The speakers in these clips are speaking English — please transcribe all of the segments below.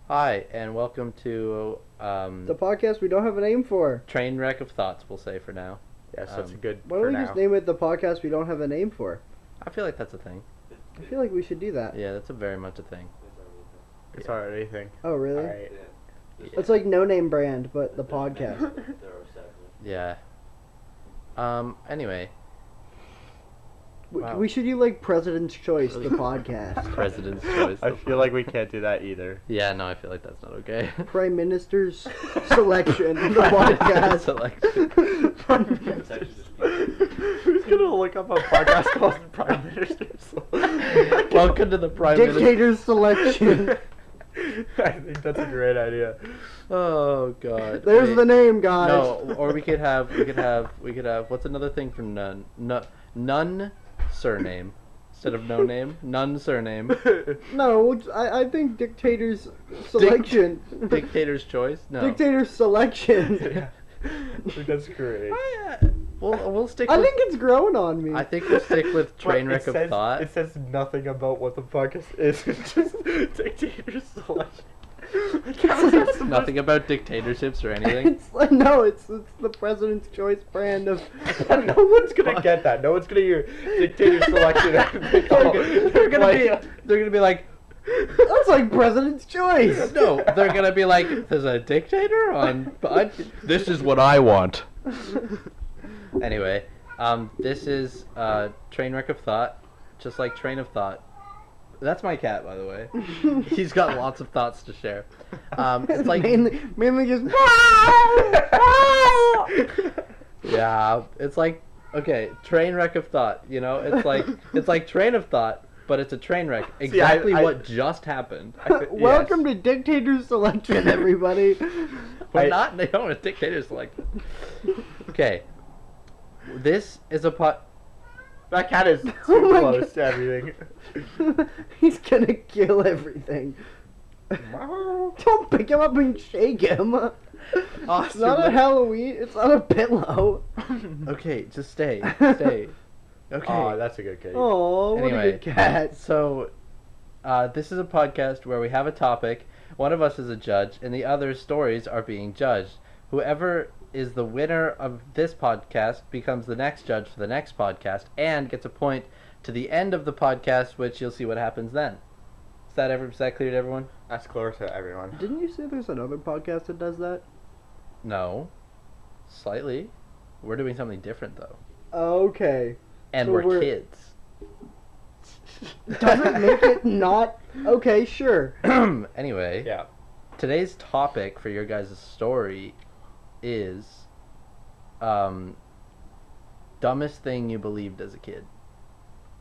Hi, and welcome to The podcast we don't have a name for. Train Wreck of Thoughts, we'll say for now. Yes, that's good Why for don't we now. just name it the podcast we don't have a name for? I feel like that's a thing. I feel like we should do that. Yeah, that's very much a thing. It's already a thing. Oh, really? Alright. It's like No Name Brand, but the podcast. Yeah. Anyway, Wow. We should do like President's Choice, the podcast. President's Choice. I feel like we can't do that either. Yeah, no, I feel like that's not okay. Prime Minister's Selection, the podcast. Selection. Who's gonna look up a podcast called Prime Minister's? Welcome to the Prime Minister. Dictator's Selection. I think that's a great idea. Oh God. There's Wait. the name, guys. No, or we could have. What's another thing from none? None surname instead of no name. None surname. No, I think Dictator's Selection. Dictator's choice. No. Dictator's Selection. Yeah. I think that's great. We'll stick. I with, think it's growing on me. I think we'll stick with Trainwreck But of Thought. It says nothing about what the podcast is. It's just Dictator's Selection. It's nothing about dictatorships or anything. It's like, no, it's the President's Choice brand of. No one's gonna get that. No one's gonna hear Dictator's Selection. They're gonna be like, That's like President's Choice. no, they're gonna be like, there's a dictator on. This is what I want. Anyway, this is Trainwreck of Thought, just like Train of Thought. That's my cat, by the way. He's got lots of thoughts to share. It's like mainly just. yeah, it's like okay, Trainwreck of Thought. You know, it's like Train of Thought, but it's a train wreck. Exactly what just happened. Welcome to Dictator's Selection, everybody. We're not. They don't want a dictator selected. Okay, this is a pot. That cat is too Oh my close God. to everything. He's gonna kill everything. Don't pick him up and shake him. It's not a Halloween. It's not a pillow. Okay, just stay. Okay. Oh, that's a good cat. Oh, what a Anyway, good cat. So, this is a podcast where we have a topic. One of us is a judge, and the other's stories are being judged. Whoever is the winner of this podcast becomes the next judge for the next podcast, and gets a point to the end of the podcast, which you'll see what happens then. Is that clear to everyone? That's clear to everyone. Didn't you say there's another podcast that does that? No. Slightly. We're doing something different, though. Okay. And So we're kids. Doesn't make it not okay. Sure. Anyway. Yeah. Today's topic for your guys' story is dumbest thing you believed as a kid.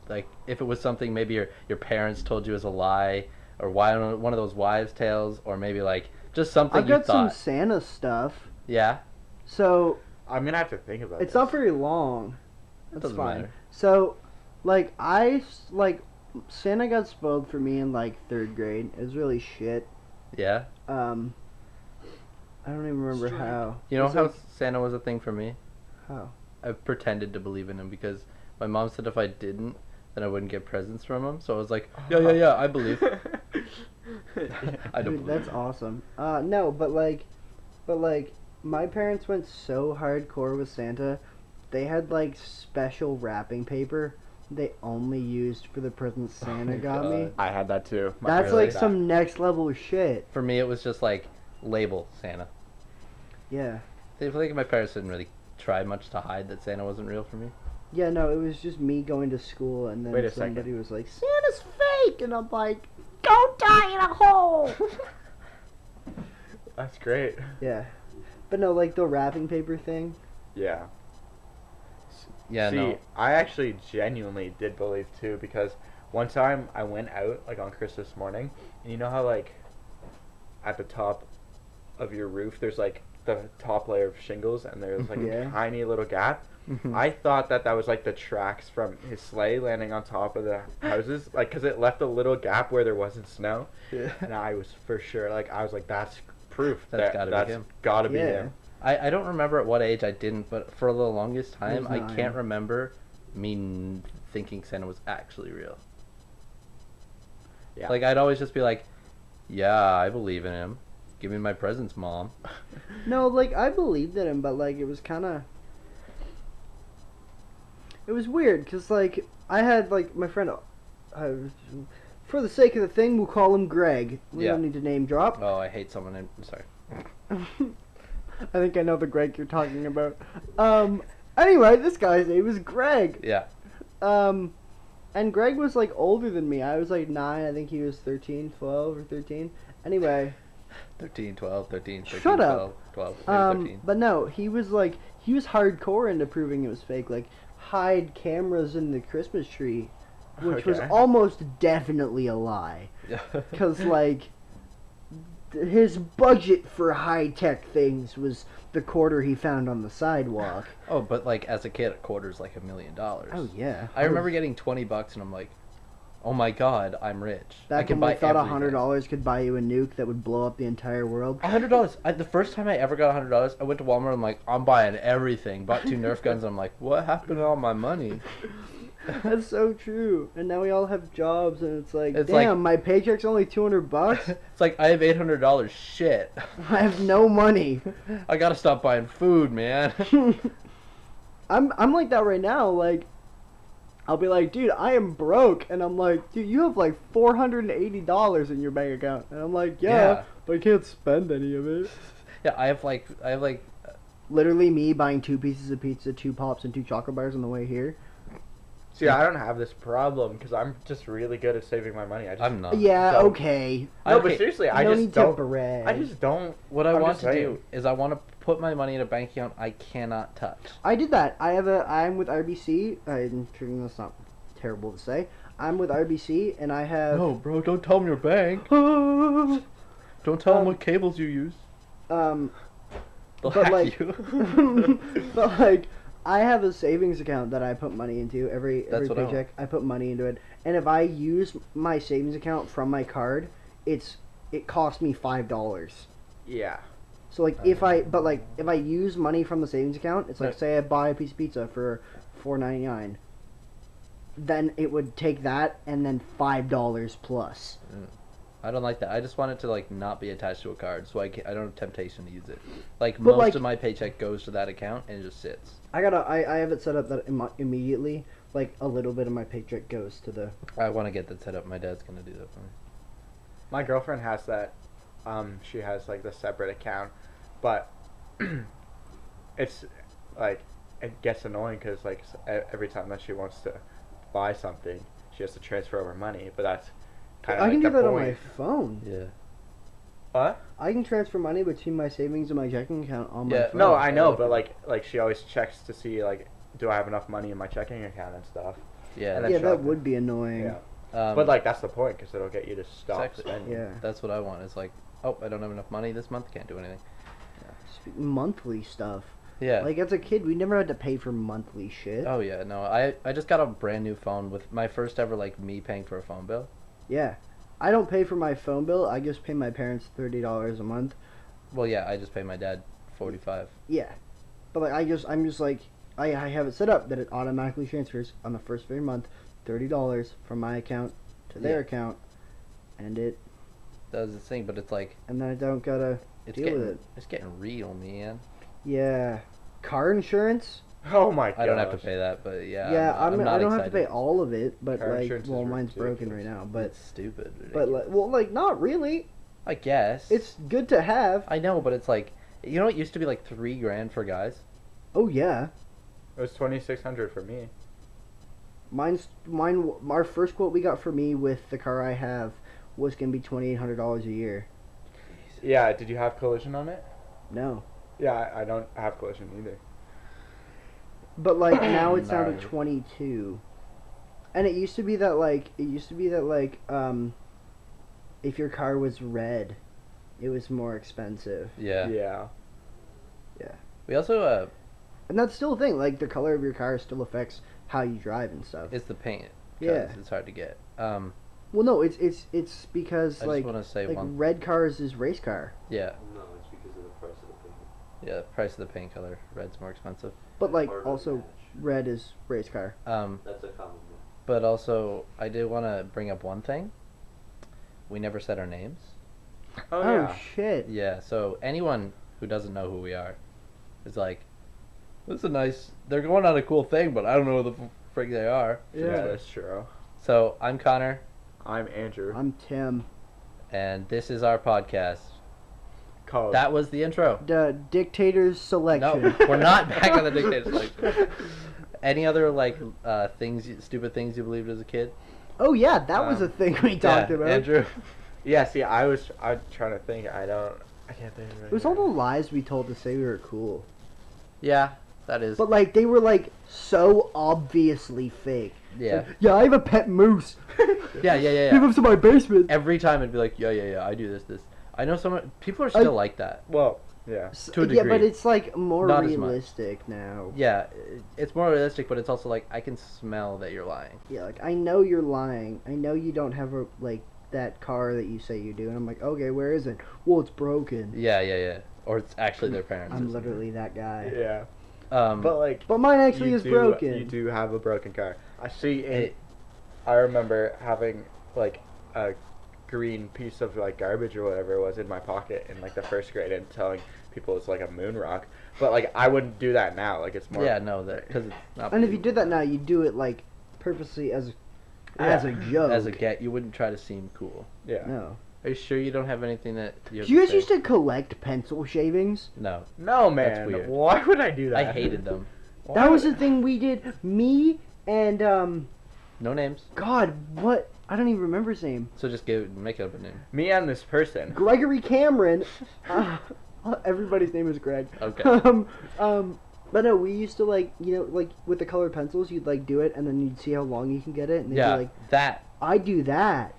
Like if it was something maybe your parents told you as a lie, or one of those wives' tales, or maybe like just something I've you got some thought. Santa stuff. Yeah, So I'm gonna have to think about it's this. not very long. That's doesn't fine. matter. So, Santa got spoiled for me in like 3rd grade. It was really shit. yeah. I don't even remember how. You know It's how like- Santa was a thing for me? How? I pretended to believe in him because my mom said if I didn't, then I wouldn't get presents from him. So I was like, yeah, I believe. I don't Dude, believe. that's awesome. No, but my parents went so hardcore with Santa. They had like special wrapping paper they only used for the presents Santa my got me. God. I had that too. That's Really? like some next level shit. For me, it was just like label Santa. Yeah. I feel like my parents didn't really try much to hide that Santa wasn't real for me. Yeah, no, it was just me going to school and then Wait a second. somebody was like, Santa's fake! And I'm like, don't die in a hole! That's great. Yeah. But no, like the wrapping paper thing. Yeah. Yeah, See, no. I actually genuinely did believe too, because one time I went out like on Christmas morning, and you know how like at the top of your roof there's like the top layer of shingles, and there's like Yeah. a tiny little gap. Mhm. I thought that was like the tracks from his sleigh landing on top of the houses, like because it left a little gap where there wasn't snow, Yeah. and I was for sure like I was like that's proof That's that gotta be him. gotta be Yeah. him. I don't remember at what age I didn't, but for the longest time, was I 9. can't remember me thinking Santa was actually real. Yeah. Like, I'd always just be like, Yeah, I believe in him. Give me my presents, Mom. No, like I believed in him, but like it was kind of, it was weird because like I had like my friend, for the sake of the thing, we'll call him Greg. We Yeah. don't need to name drop. Oh, I hate someone in. Sorry. I think I know the Greg you're talking about. Anyway, this guy's name is Greg. Yeah. And Greg was like older than me. I was like 9. I think he was 13, 12 or 13. Anyway, 13, 12, 13, 13, Shut 12, up. 12, maybe 13. But no, he was hardcore into proving it was fake. Like hide cameras in the Christmas tree, which was Okay. almost definitely a lie. Yeah. Cause like his budget for high tech things was the quarter he found on the sidewalk. Oh, but like as a kid, a quarter's like $1 million. Oh yeah. I remember getting $20 and I'm like, oh my god, I'm rich. I Back can when we buy thought everything. $100 could buy you a nuke that would blow up the entire world. $100. The first time I ever got $100, I went to Walmart. I'm like, I'm buying everything. Bought 2 Nerf guns. I'm like, what happened to all my money? That's so true. And now we all have jobs, and it's like, It's damn, like- my paycheck's only $200. It's like I have $800. Shit. I have no money. I gotta stop buying food, man. I'm like that right now. Like, I'll be like, dude, I am broke, and I'm like, dude, you have like $480 in your bank account, and I'm like, yeah, Yeah. but I can't spend any of it. Yeah, I have like Literally me buying 2 pieces of pizza, 2 pops, and 2 chocolate bars on the way here. See, I don't have this problem because I'm just really good at saving my money. I'm not. Yeah, So- okay. No, Okay, but seriously, I no just need to don't. brag. I just don't. What I I'm want just to saying. do is I want to put my money in a bank account I cannot touch. I did that. I'm with RBC. I'm sure that's not terrible to say. I'm with RBC, and I have. No, bro, don't tell them your bank. um, Don't tell them what cables you use. but They'll hack like, you. but like, I have a savings account that I put money into every That's what I paycheck. I put money into it, and if I use my savings account from my card, it costs me $5. Yeah. So like if I use money from the savings account, it's like Right. say I buy a piece of pizza for $4.99, then it would take that and then $5 plus. I don't like that. I just want it to like not be attached to a card, so I don't have temptation to use it. Like But, most like- of my paycheck goes to that account and it just sits. I have it set up that immediately, like a little bit of my paycheck goes to the. I want to get that set up. My dad's gonna do that for me. My girlfriend has that. She has like the separate account, but it's like it gets annoying because like every time that she wants to buy something, she has to transfer over money. But that's kind of I like can do the that on my point. phone. Yeah. What? I can transfer money between my savings and my checking account on my Yeah, phone. No, I know, Oh, but okay. like she always checks to see like do I have enough money in my checking account and stuff. Yeah. And then Yeah, she'll that have to- would be annoying. Yeah. Um, But like that's the point because it'll get you to stop Exactly. spending. Yeah. that's what I want. It's like, oh, I don't have enough money this month. Can't do anything. Monthly stuff. Yeah. Like as a kid, we never had to pay for monthly shit. Oh yeah, no. I just got a brand new phone with my first ever like me paying for a phone bill. Yeah, I don't pay for my phone bill. I just pay my parents $30 a month. Well, yeah, I just pay my dad 45. Yeah, but like I'm just like I have it set up that it automatically transfers on the first of every month $30 from my account to their Yeah. account, and it That was the thing, but it's like and then I don't gotta it's deal getting with it. it's getting real, man. Yeah, car insurance. Oh my god. I don't have to pay that, but yeah. Yeah, I'm not I don't have to excited. pay all of it, but Car like insurance is well mine's broken right ridiculous. now, but it's stupid. but ridiculous. like well like not really. I guess It's good to have. I know, but it's like you know, it used to be like $3,000 for guys. Oh yeah. It was 2,600 for me. Mine. Our first quote we got for me with the car I have was gonna be $2,800 a year. Yeah. Did you have collision on it? No, Yeah, I don't have collision either. but like now it's down to Gnarly. 22, and it used to be that if your car was red, it was more expensive, Yeah. Yeah. We also and that's still a thing. Like the color of your car still affects how you drive and stuff. it's the paint. 'Cause Yeah. It's hard to get. Well, no, it's because I like just want to say like one. red cars is race car, Yeah. No, it's because of the price of the paint. Yeah. The price of the paint color. Red's more expensive. but like Harder to also match. red is race car. That's a common one. But also, I did want to bring up one thing. We never said our names. Oh, Oh, yeah. shit. Yeah, so anyone who doesn't know who we are is like, this is a nice. They're going on a cool thing, but I don't know who the frig they are. Yeah. That's true. So I'm Connor, I'm Andrew. I'm Tim. and this is our podcast. Called. That was the intro. The Dictator's Selection. No, we're not back on the dictator selection. Any other like stupid things you believed as a kid? Oh, yeah, that was a thing we talked about. Andrew. Yeah, see, I was trying to think. I can't think of it. It was all the lies we told to say we were cool. Yeah, that is. But, like, they were, like, so obviously fake. Yeah. Like, yeah, I have a pet moose. Yeah. He lives in my basement. Every time it'd be like, yeah, I do this. I know some people are still like that. Well, yeah. To a Yeah, but degree. it's, like, more Not as much. realistic now. Yeah, it's more realistic, but it's also like I can smell that you're lying. Yeah, like, I know you're lying. I know you don't have, that car that you say you do. And I'm like, okay, where is it? Well, it's broken. Yeah. Or it's actually their parents. or I'm something. literally that guy. Yeah. But But like, But mine actually you is do, broken. You do have a broken car. I see. It- I remember having like a green piece of like garbage or whatever it was in my pocket in like the first grade and telling people it's like a moon rock. But like I wouldn't do that now. Like it's more. yeah, no, that because it's not. And if you did that now, you do it, like, purposely as a joke. as a get, you wouldn't try to seem cool. Yeah. No. Are you sure you don't have anything that you? Do you guys used to collect pencil shavings? No, No, That's man. weird. Why would I do that? I hated them. Why That was would- the thing we did. Me and, No names. God, what? I don't even remember his name. So just make up a name. me and this person. Gregory Cameron. Everybody's name is Greg. Okay. But no, we used to, like, like, with the colored pencils, you'd, like, do it, and then you'd see how long you can get it, and they'd Yeah, be like, that. I do that.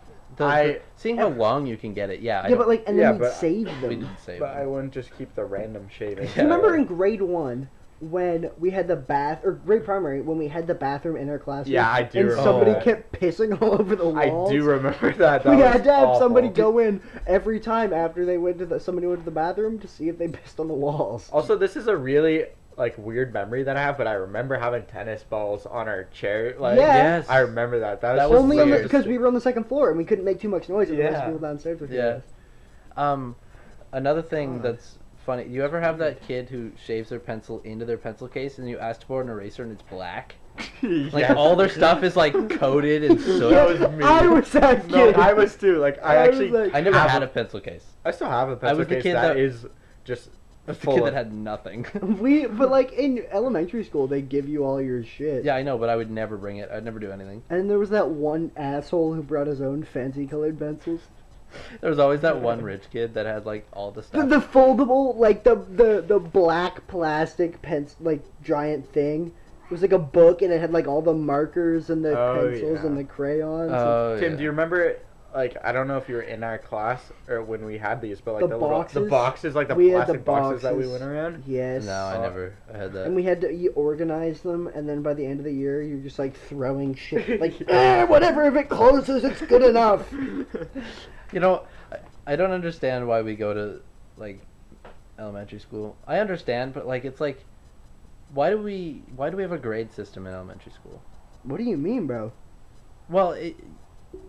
Seeing how long you can get it. Yeah. I Yeah, but, like, and then Yeah, we'd but save we them. didn't say. But I wouldn't just keep the random shaving. Yeah. Do you remember in grade 1 when we had the or grade primary, when we had the bathroom in our classroom? Yeah, I do And remember somebody that. kept pissing all over the I walls. do remember that. We That had to have was somebody awful. go in every time after they went to somebody went to the bathroom to see if they pissed on the walls. Also, this is a really like weird memory that I have, but I remember having tennis balls on our chair. Like, Yeah. Yes. I remember that. That was, That was Only weird. because we were on the second floor and we couldn't make too much noise. Otherwise, Yeah. people downstairs would hear Yeah. us. Another thing that's funny. You ever have that kid who shaves their pencil into their pencil case, and you ask for an eraser and it's black? Like Yes. all their stuff is like coated in soot. That was me. I was that No, kid. I was too. Like I I was actually. like- I never have had a pencil case. I still have a pencil was the case kid that that- is just. I was the full kid of- that had nothing. But like in elementary school, they give you all your shit. Yeah, I know, but I would never bring it. I'd never do anything. And there was that one asshole who brought his own fancy colored pencils. There was always that one rich kid that had like all the The, stuff. the foldable, like the black plastic like giant thing. It was like a book, and it had like all the markers and the Oh, pencils yeah. and the crayons. Oh, Tim, yeah. do you remember? Like I don't know if you were in our class or when we had these, but like The little boxes? boxes, like the We had the plastic boxes that we boxes. went around. Yes. No, I Oh. never. I had that. And we had to organize them, and then by the end of the year, you're just like throwing shit. Like, whatever, if it closes, it's good enough. You know, I don't understand why we go to like elementary school. I understand, but like it's like, why do we have a grade system in elementary school? What do you mean, bro? Well,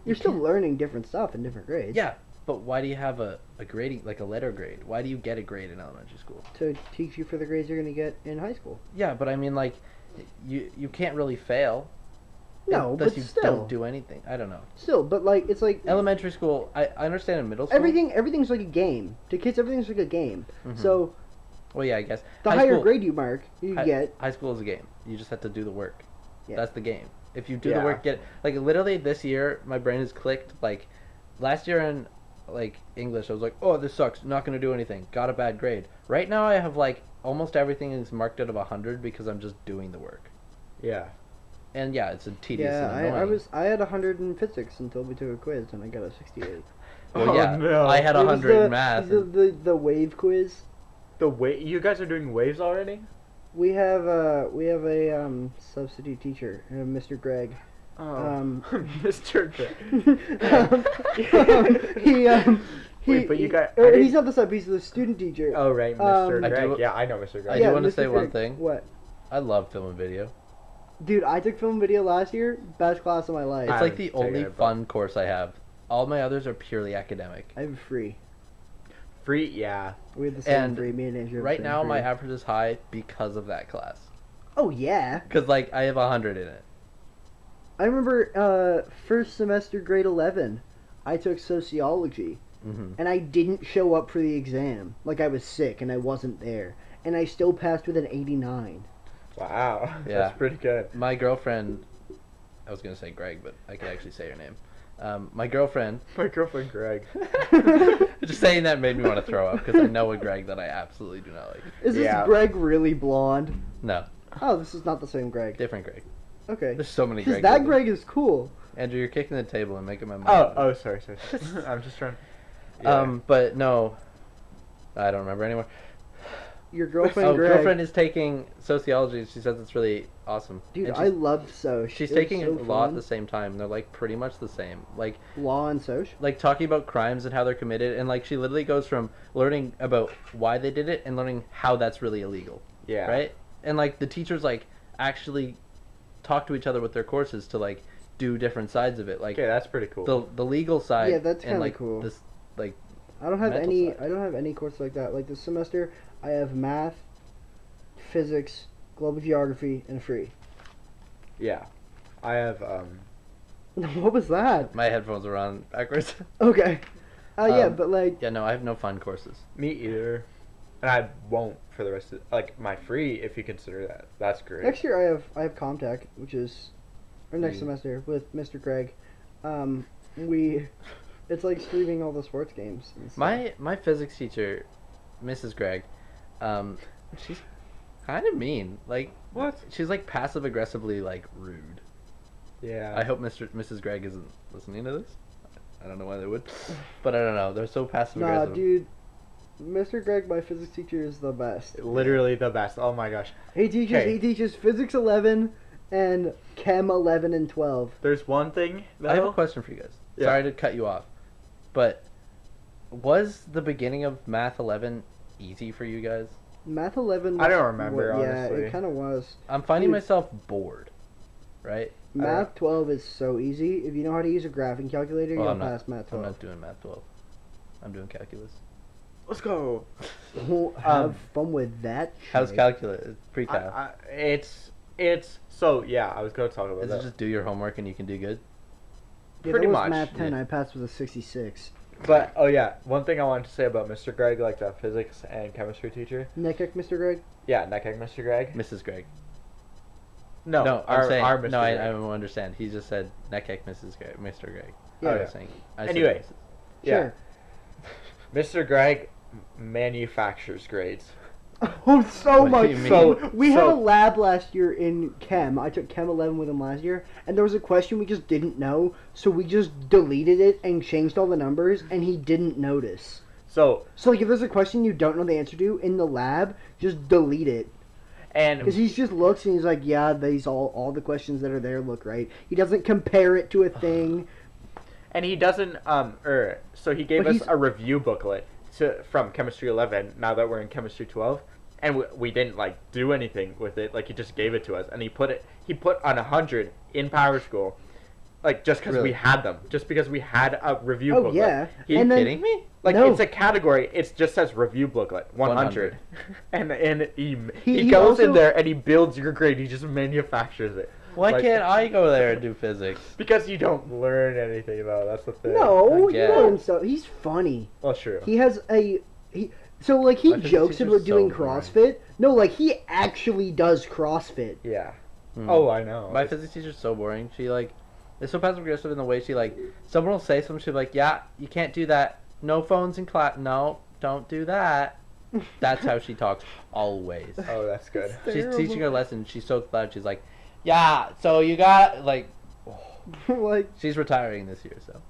You're still learning different stuff in different grades. yeah, but why do you have a grading, like a letter grade? Why do you get a grade in elementary school? To teach you for the grades you're going to get in high school. Yeah, but I mean, like, you can't really fail. No, unless but you still. don't do anything. I don't know. Still, but like, it's like... Elementary school, I understand in middle school. Everything's like a game. To kids, everything's like a game. Mhm. So, Well, yeah, I guess. the High higher school- grade you mark, you get... High school is a game. You just have to do the work. Yeah. That's the game. If you do the Yeah. work, get it. Like literally this year, my brain has clicked. Like last year in like English, I was like, oh, this sucks. Not gonna do anything. Got a bad grade. Right now, I have like almost everything is marked out of 100 because I'm just doing the work. Yeah. And yeah, it's a tedious Yeah, and annoying. I had 100 in physics until we took a quiz, and I got a 68. Well, Oh, yeah, no. I had It was 100 in math. and- The wave quiz. The way you guys are doing waves already? We have a substitute teacher, Mr. Greg. Oh, Mr. Greg. He Wait, but you got- or I didn't- he's not the sub. He's the student teacher. Oh right, Mr. Um, I Greg. do- Yeah, I know Mr. Greg. I do wanna Mr. say one Greg. thing. What? I love film and video. Dude, I took film video last year. Best class of my life. It's I like the haven't taken only it, but- fun course I have. All my others are purely academic. I have free. Free, yeah. We had the same And free. Me and Andrew. had the Right same now, free. my average is high because of that class. Oh yeah. Because, like, I have 100 in it. I remember first semester grade 11, I took sociology, Mm-hmm. and I didn't show up for the exam. Like, I was sick and I wasn't there. And I still passed with an 89. Wow. Yeah. That's pretty good. My girlfriend, I was going to say Greg, but I could actually say her name. My girlfriend, My girlfriend Greg. just saying that made me want to throw up because I know a Greg that I absolutely do not like. Is this Yeah. Greg really blonde? No, Oh, this is not the same Greg. different Greg. Okay. There's so many Because Gregs. that Greg is cool. Andrew, you're kicking the table and making my mind. Oh, sorry. I'm just trying. Yeah. But no, I don't remember anymore. Your girlfriend Oh, Greg. girlfriend is taking sociology. She says it's really awesome. Dude, And I loved Soch. she's It was taking so a lot at fun. the same time. They're like pretty much the same. Law and Soch. Like talking about crimes and how they're committed, and like she literally goes from learning about why they did it and learning how that's really illegal. Yeah. Right? And like the teachers like actually talk to each other with their courses to like do different sides of it. Like Okay, that's pretty cool. the legal side. Yeah, that's and kinda like cool. this like I don't have mental any. side. I don't have any courses like that. Like this semester, I have math, physics, global geography, and free. Yeah. I have What was that? my headphones are on backwards. Okay. Yeah, Um, but like, Yeah, no, I have no fun courses. me either. And I won't for the rest of like my free if you consider that. That's great. next year I have Comtech, which is, or next Mm. semester with Mr. Greg. It's like streaming all the sports games. and stuff. My physics teacher, Mrs. Gregg, she's kind of mean. Like What? she's like passive aggressively like rude. Yeah. I hope Mrs. Gregg isn't listening to this. I don't know why they would, but I don't know. They're so passive Nah, aggressive. dude. Mr. Greg, my physics teacher, is the best. Literally the best. Oh my gosh. He teaches physics 11 and chem 11 and 12. There's one thing I have a though. question for you guys. Yeah. Sorry to cut you off, but was the beginning of Math 11 easy for you guys? Math 11. I don't remember, Yeah, honestly. it kind of was. I'm finding Dude. myself bored, right? Math 12 is so easy. If you know how to use a graphing calculator, Well, you'll I'm not- pass Math I'm 12. not doing Math 12. I'm doing calculus. Let's go. Well, have fun with that. How's shit. calculus? Pre-cal. It's so yeah. I was going to talk about Is that. it just do your homework and you can do good? Yeah, pretty that was much, Math 10. yeah. I passed with a 66. But oh yeah, one thing I wanted to say about Mr. Greg, like the physics and chemistry teacher. Nekek, Mr. Greg? Yeah, Nekek Mr. Greg. Mrs. Gregg. No, I'm saying our Mr. no. I Greg. don't understand. He just said Nekek, Mrs. Gregg, Mr. Gregg. Yeah. I Oh, was yeah. saying. I said Anyway. Mrs. Yeah. Sure. Mr. Greg manufactures grades. Oh, so What do much you mean? so. We had a So- lab last year in chem. I took chem 11 with him last year, and there was a question we just didn't know, so we just deleted it and changed all the numbers, and he didn't notice. So So, like, if there's a question you don't know the answer to in the lab, just delete it. and Because he just looks and he's like, yeah, these all the questions that are there look right. He doesn't compare it to a thing. and he doesn't so he gave But us he's- a review booklet from chemistry 11 now that we're in chemistry 12, and we didn't like do anything with it. Like he just gave it to us, and he put on 100 in Power School, like just because Really? we had them, just because we had a review Oh, booklet. yeah. Are He- you And then- kidding me? Like No. it's a category. It just says review booklet 100, and he He goes in also- there and he builds your grade. He just manufactures it. Why Like- can't I go there and do physics? Because you don't learn anything about it. That's the thing. No, you Yeah. learn stuff. He's funny. Well, true. He has he so like he My physics jokes teacher's about so doing boring. CrossFit. No, like he actually does CrossFit. Yeah. Hmm. Oh, I know. My physics teacher's so boring. She like is so passive aggressive in the way she like someone will say something. She'll be like, "Yeah, you can't do that. No phones in class. No, don't do that." That's how she talks always. Oh, that's good. She's Terrible. teaching her lesson. She's so loud. She's like, "Yeah, so you got like." Like, She's retiring this year, so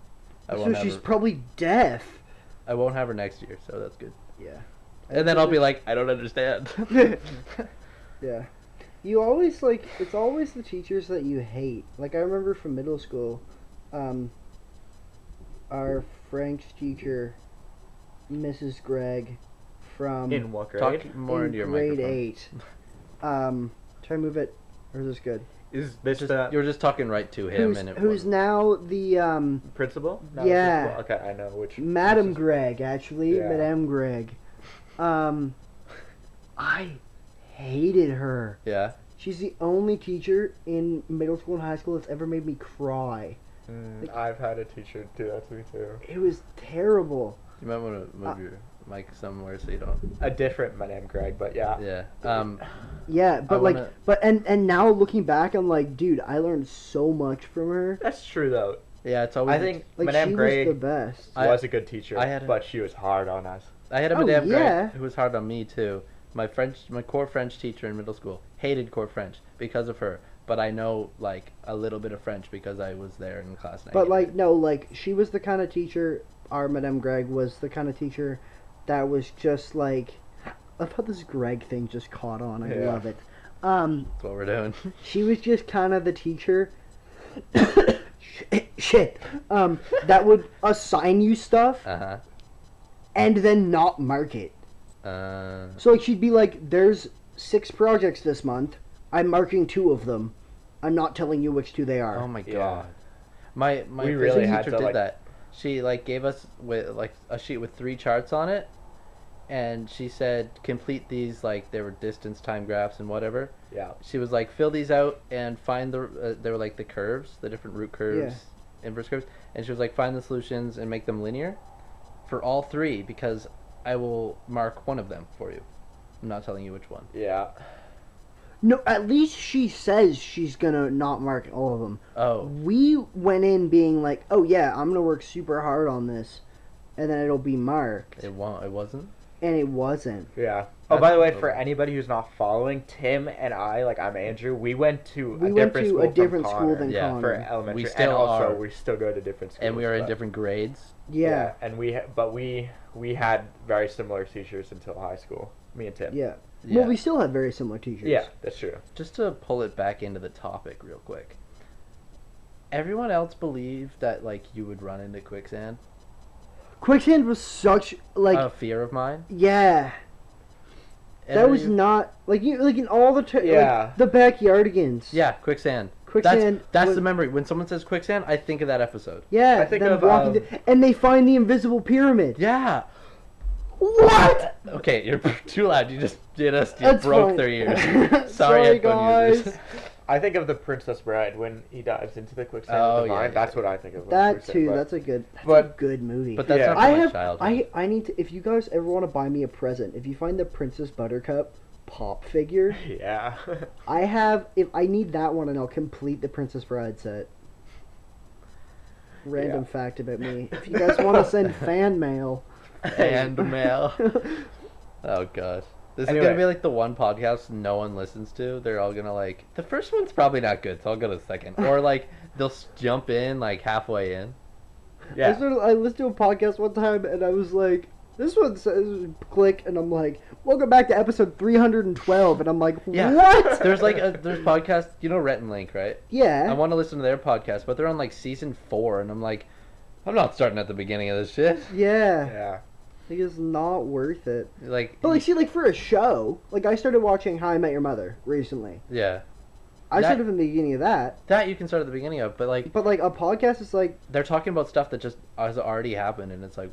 I so won't have she's her. probably deaf. I won't have her next year, so that's good. Yeah. And then I'll be like, I don't understand. Yeah. You always like it's always the teachers that you hate. Like I remember from middle school, our French teacher, Mrs. Gregg, from In what grade? Talk more in into your grade microphone. 8. Try to move it, or is this good? Is this You were just talking right to him, and who's wasn't. now the principal? Yeah. Principal? Okay, I know which. Madam this is- Greg, actually. Yeah. Madame Greg. I hated her. Yeah. She's the only teacher in middle school and high school that's ever made me cry. I've had a teacher do that to me too. It was terrible. You might want to move your mic somewhere so you don't. A different Madame Greg, but yeah. Yeah. Yeah, but wanna- and now looking back, I'm like, dude, I learned so much from her. That's true though. Yeah, it's always. I think Like Madame she Greg was the best. was a good teacher, I had a- but she was hard on us. I had a Oh, Madame yeah. Greg who was hard on me too. My core French teacher in middle school hated core French because of her. But I know like a little bit of French because I was there in class. and I But hated like it. no, like she was the kind of teacher. Our Madame Greg was the kind of teacher that was just like. I love how this Greg thing just caught on. I Yeah. love it. That's what we're doing. She was just kind of the teacher. Shit. That would assign you stuff Uh and then not mark it. huh. So like she'd be like, "There's 6 projects this month. I'm marking 2 of them. I'm not telling you which 2 they are." Oh my Yeah. god. My We physics really had teacher to, did like- that. She like gave us with like a sheet with 3 charts on it, and she said complete these like there were distance time graphs and whatever. Yeah. She was like fill these out and find the they were like the curves, the different root curves, inverse curves, and she was like find the solutions and make them linear for all 3 because I will mark one of them for you. I'm not telling you which one. Yeah. No, at least she says she's gonna not mark all of them. Oh, We went in being like, "Oh yeah, I'm gonna work super hard on this," and then it'll be marked, it won't. It wasn't. and it wasn't. Yeah. Oh, That's by the way, cool. for anybody who's not following, Tim and I, like I'm Andrew, we went to We a went different to school a from different school Connor than Yeah, Connor. for elementary, We still and also are. we still go to different schools. And we are in but- different grades. Yeah, and we had very similar teachers until high school. Me and Tim. yeah. Yeah. Well, we still had very similar teachers. Yeah, that's true. Just to pull it back into the topic real quick. Everyone else believed that like you would run into quicksand. Quicksand was such like A fear of mine. yeah. That was Every- not like you like in all the Yeah. like, the backyardigans. Yeah, quicksand. Quicksand. That's was- the memory. When someone says quicksand, I think of that episode. Yeah, I think them of, walking and they find the invisible pyramid. Yeah. What? Okay, you're too loud. You just did us. You That's broke fine. their ears. Sorry, headphone users. guys. I think of the Princess Bride when he dives into the quicksand Oh, of the yeah, mine. yeah. That's what I think of. when That Quicksand, too. but- That's a good. That's a but- good movie. But that's Yeah. not from I my have. childhood. I need to. If you guys ever want to buy me a present, if you find the Princess Buttercup pop figure, Yeah. I have. If I need that one, and I'll complete the Princess Bride set. Random Yeah. fact about me. If you guys want to send fan mail. And mail. Oh gosh. This is Anyway. gonna be like the one podcast no one listens to. They're all gonna like the first one's probably not good, so I'll go to the second. Or like they'll jump in like halfway in. Yeah. I listened to a podcast one time, and I was like, "This one says click," and I'm like, "Welcome back to episode 312," and I'm like, Yeah. "What?" There's like there's podcasts, you know Rhett and Link, right? I Yeah. want to listen to their podcast, but they're on like season 4, and I'm like, I'm not starting at the beginning of this shit. Yeah. Yeah. Like, it's not worth it. Like, But like, see, like for a show, like I started watching How I Met Your Mother recently. yeah, I That- started from the beginning of that, that you can start at the beginning of, but like but like a podcast is like, they're talking about stuff that just has already happened, and it's like,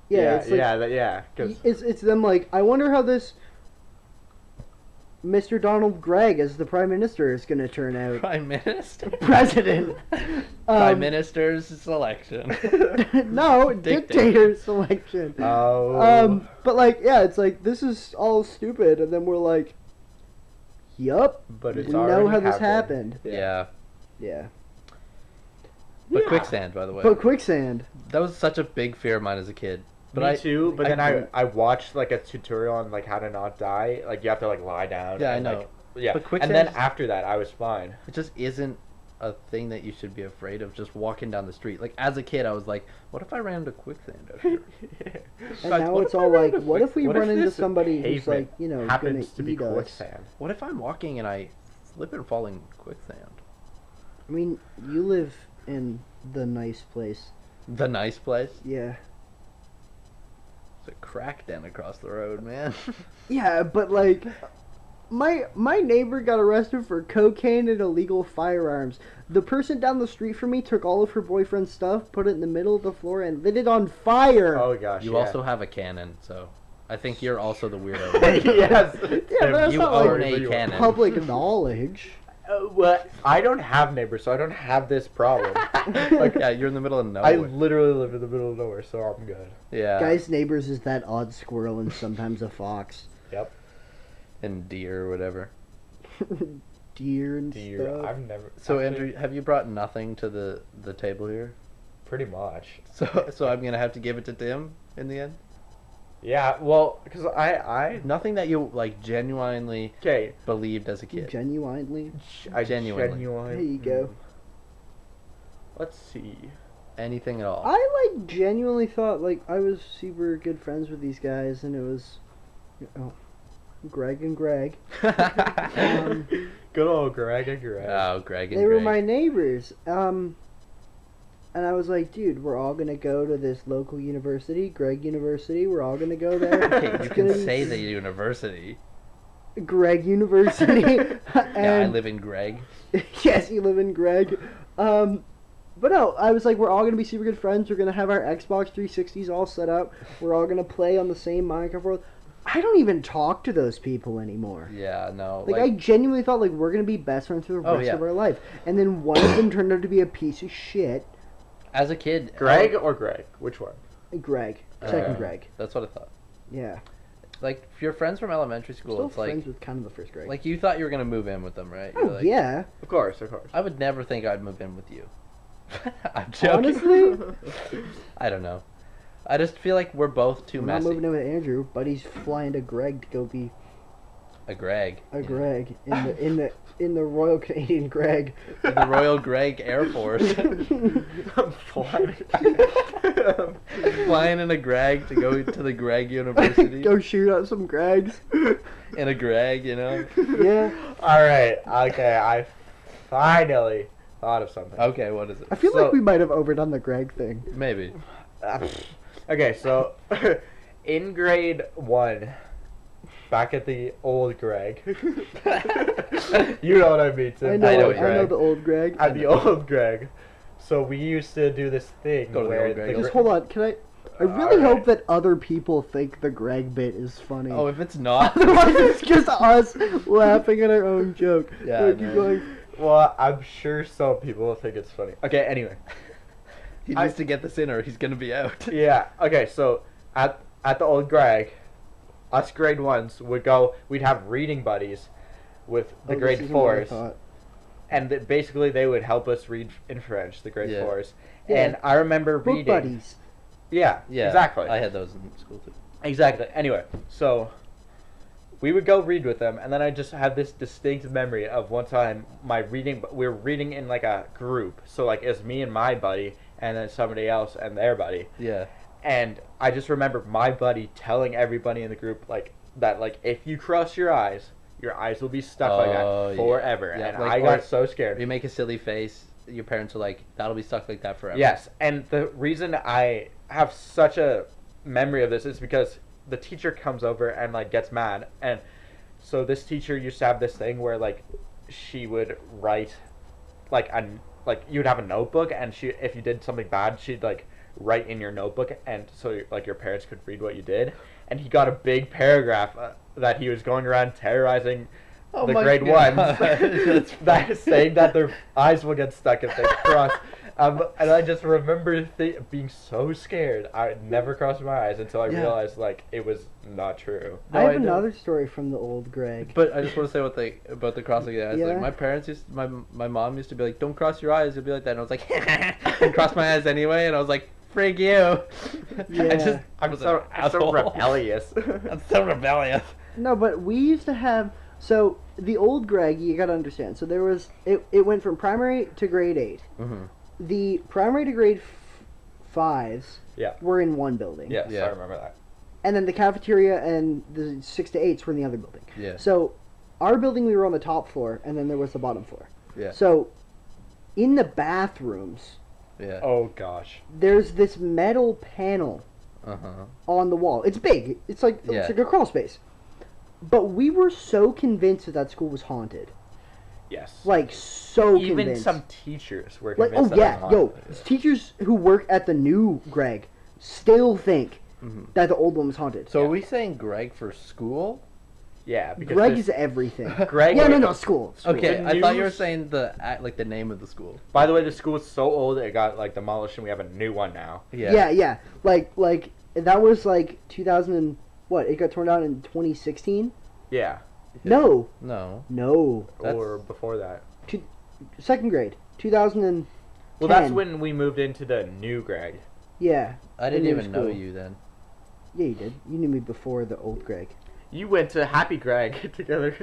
yeah, it's like, yeah. 'Cause it's them like, I wonder how this Mr. Donald Gregg as the Prime Minister is gonna turn out. Prime Minister, President. Prime Minister's selection. No, Dictator. dictator selection. Oh. But like, yeah, it's like this is all stupid, and then we're like, yup, but we it's know already how this happened. Yeah, Yeah. but Yeah. quicksand, by the way, But quicksand. that was such a big fear of mine as a kid. But Me I too. But I then couldn't. I watched like a tutorial on like how to not die. Like you have to like lie down. Yeah, I and, know. Like, yeah. But And quicksand then is- after that, I was fine. It just isn't a thing that you should be afraid of. Just walking down the street. Like as a kid, I was like, "What if I ran into quicksand out here?" And Guys, now what it's if I all ran like, into what if we what run into this somebody who's pavement like, you know, gonna happens to be eat us? quicksand? What if I'm walking and I slip and fall in quicksand? I mean, you live in the nice place. The nice place. Yeah. It's a crack den across the road, man. Yeah, but like, My neighbor got arrested for cocaine and illegal firearms. The person down the street from me took all of her boyfriend's stuff, put it in the middle of the floor, and lit it on fire. Oh gosh. You yeah. also have a cannon, so I think you're also the weirdo. Yes. Yeah, but that's You not own like a cannon. public knowledge. Well, I don't have neighbors, so I don't have this problem. Like, yeah, you're in the middle of I nowhere. literally live in the middle of nowhere, so I'm good. Yeah. Guy's neighbors is that odd squirrel and sometimes a fox. Yep. And deer or whatever. Deer and Deer. stuff. I've never. So actually, Andrew, have you brought nothing to the table here? Pretty much. So I'm gonna have to give it to Tim in the end. Yeah. Well, because I. Nothing that you like genuinely Okay. believed as a You kid. genuinely. I Genuinely. genuinely. There you go. Let's see. Anything at all. I like genuinely thought like I was super good friends with these guys, and it was, Greg and Greg. Um, Good old Greg and Greg. Oh, Greg and They were Greg. my neighbors. And I was like, dude, we're all gonna go to this local university, Greg University. We're all gonna go there. Okay, you It's can gonna be say the university. Greg University. Yeah, I And- live in Greg. Yes, you live in Greg. But no, I was like, we're all gonna be super good friends. We're gonna have our Xbox 360s all set up. We're all gonna play on the same Minecraft world. I don't even talk to those people anymore. Yeah, no. Like, I genuinely thought like we're gonna be best friends for the Oh, rest yeah. of our life, and then one of them turned out to be a piece of shit. as a kid, Greg or Greg? Which one? Greg, second Uh, Greg. That's what I thought. Yeah, Like, if you're friends from elementary school, still it's like friends with kind of the first Greg. like you thought you were gonna move in with them, right? oh You're like, yeah, Of course, of course. I would never think I'd move in with you. I'm joking. honestly, I don't know. I just feel like we're both too I'm not messy. moving in with Andrew, but he's flying to Greg to go be A Greg. a Yeah. Greg in the Royal Canadian Greg. The Royal Greg Air Force. I'm flying. Flying in a Greg to go to the Greg University. Go shoot out some Gregs. In a Greg, you know? Yeah, All right. Okay. I finally thought of something. Okay, what is it? I feel So- like we might have overdone the Greg thing. Maybe. Okay, so in grade 1, back at the old Greg. You know what I mean, Tim. I know, what you I know Greg. the old Greg. At the old Greg. So we used to do this thing Go to the where old Greg. Just hold on, can I really Alright. hope that other people think the Greg bit is funny. Oh, if it's not. Otherwise, it's just us laughing at our own joke. Yeah, Like, man. keep going. Well, I'm sure some people will think it's funny. Okay, anyway. He needs to get this in or he's gonna be out. Yeah. Okay. So at the old Greg, us grade 1s would go. We'd have reading buddies with the Oh, this grade isn't what I 4s, thought. and basically they would help us read in French, the grade Yeah. 4s. Yeah. And I remember Book reading. buddies. Yeah. Yeah, Exactly. I had those in school too. Exactly. Anyway, so we would go read with them, and then I just have this distinct memory of one time we were reading in like a group. So like it's me and my buddy, and then somebody else and their buddy. Yeah. And I just remember my buddy telling everybody in the group like that, like if you cross your eyes will be stuck like Oh, that yeah. forever. Yeah, And like, I or got so scared. If you make a silly face, your parents are like, that'll be stuck like that forever. Yes, and the reason I have such a memory of this is because the teacher comes over and like gets mad, and so this teacher used to have this thing where like she would write like you'd have a notebook, and she if you did something bad she'd like write in your notebook, and so like your parents could read what you did, and he got a big paragraph that he was going around terrorizing Oh the my grade God. ones That's that is saying that their eyes will get stuck if they cross. And I just remember being so scared. I never crossed my eyes until I Yeah. realized like it was not true. No, I have I don't. another story from the old Greg. But I just want to say about the crossing the eyes. Yeah. Like my parents my mom used to be like, "Don't cross your eyes." It'd be like that, and I was like, and cross my eyes anyway, and I was like, "Frig you!" Yeah. I'm was so an I'm so asshole. rebellious. I'm so rebellious. No, but we used to have so the old Greg. You gotta understand. So there was it went from primary to grade 8. Mm-hmm. The primary to grade 5s Yeah. were in one building. Yes, Yeah. I remember that. And then the cafeteria and the 6 to 8s were in the other building. Yeah. So our building, we were on the top floor, and then there was the bottom floor. Yeah. So in the bathrooms, Yeah. Oh gosh. there's this metal panel Uh huh. on the wall. It's big. It's like Yeah. a crawl space. but we were so convinced that school was haunted. Yes. Like, so even convinced. some teachers were Like, convinced oh that yeah, it was yo, haunted. teachers who work at the new Greg still think Mhm. that the old one was haunted. So Yeah. are we saying Greg for school? Yeah, because Greg there's- is everything. Greg. Yeah, no, school. Okay, The I thought you were news- saying like the name of the school. By the way, the school is so old it got like demolished, and we have a new one now. Yeah. Like that was like 2000 and what? It got torn down in 2016. Yeah, No, No. That's- or before that. second grade, 2000 and Well, that's 10. when we moved into the new Greg. yeah. I didn't the new even know school. you then. Yeah, you did. You knew me before the old Greg. You went to Happy Greg together.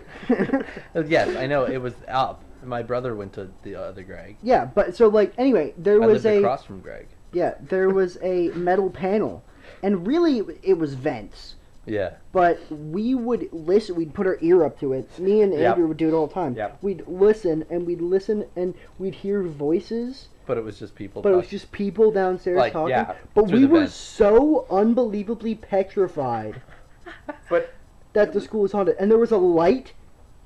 Yes, I know it was up. My brother went to the other Greg. Yeah, but so like anyway, there I was lived a across from Greg. there was a metal panel, and really it was vents. Yeah. But we would listen. We'd put our ear up to it. Me and Yep. Andrew would do it all the time. Yep. We'd listen and we'd hear voices, But it was just people. but it was talking. just people downstairs Like, talking. yeah, but through we the were vents. so unbelievably petrified But that the school was haunted, and there was a light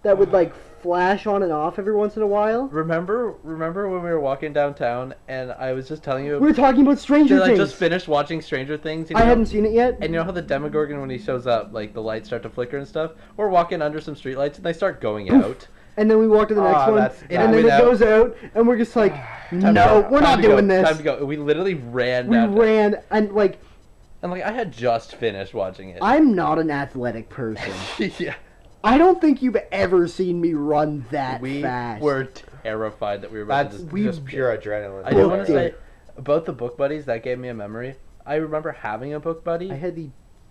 that would like flash on and off every once in a while. Remember when we were walking downtown and I was just telling you We were talking about Stranger that I Things. just finished watching Stranger Things. You I know? hadn't seen it yet. And you know how the Demogorgon, when he shows up, like the lights start to flicker and stuff. We're walking under some streetlights and they start going Poof. out. And then we walk to the next Oh, one, that's and bad. then it Without- goes out, and we're just like, Time to no, go. we're Time not to go. doing this. Time to go. We literally ran We down. ran, and like, And like I had just finished watching it. I'm not an athletic person. Yeah. I don't think you've ever seen me run that We fast. were terrified that we were about that's to we- just pure adrenaline. I do want booked to say it. about the book buddies that gave me a memory. I remember having a book buddy. I had the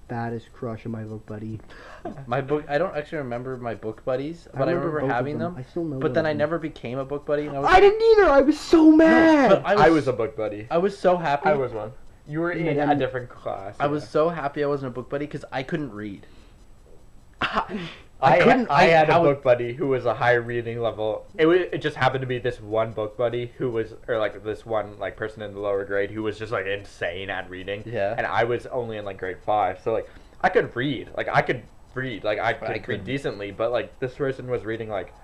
baddest crush on my book buddy. My book. I don't actually remember my book buddies, but I remember both of having them. I still know. But then one I of them. never became a book buddy. And I was, I didn't either. I was so mad. but I was a book buddy. I was so happy. I was one. You were in Madame- a different class. I was so happy I wasn't a book buddy because I couldn't read. I couldn't- had I a would- book buddy who was a high reading level. It just happened to be this one book buddy who was, or like this one like person in the lower grade who was just like insane at reading. Yeah. And I was only in like grade 5, so like I could read. Like I could read. Like I could couldn't. read decently, but like this person was reading like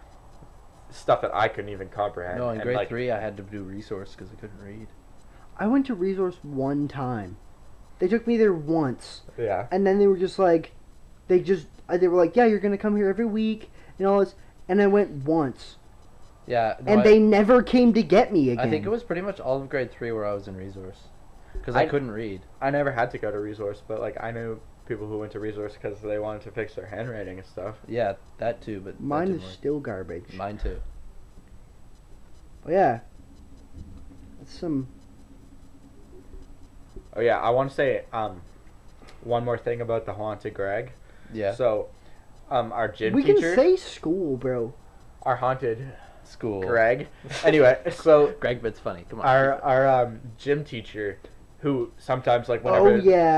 stuff that I couldn't even comprehend. No, in and, grade like, 3 I had to do resource because I couldn't read. I went to Resource one time. They took me there once, Yeah. and then they were just like, they were like, yeah, you're gonna come here every week and all this. And I went once, Yeah. No, and they never came to get me again. I think it was pretty much all of grade 3 where I was in resource because I I- couldn't read. I never had to go to resource, but like I knew people who went to resource because they wanted to fix their handwriting and stuff. Yeah, that too. But that Mine didn't is work. still garbage. Mine too. But yeah, that's some. Oh yeah, I want to say one more thing about the haunted Greg. Yeah. So, our gym We teacher, can say school, bro. our haunted School. Greg. Anyway, so Greg, but it's funny. Come on. our gym teacher, who sometimes like whenever yeah.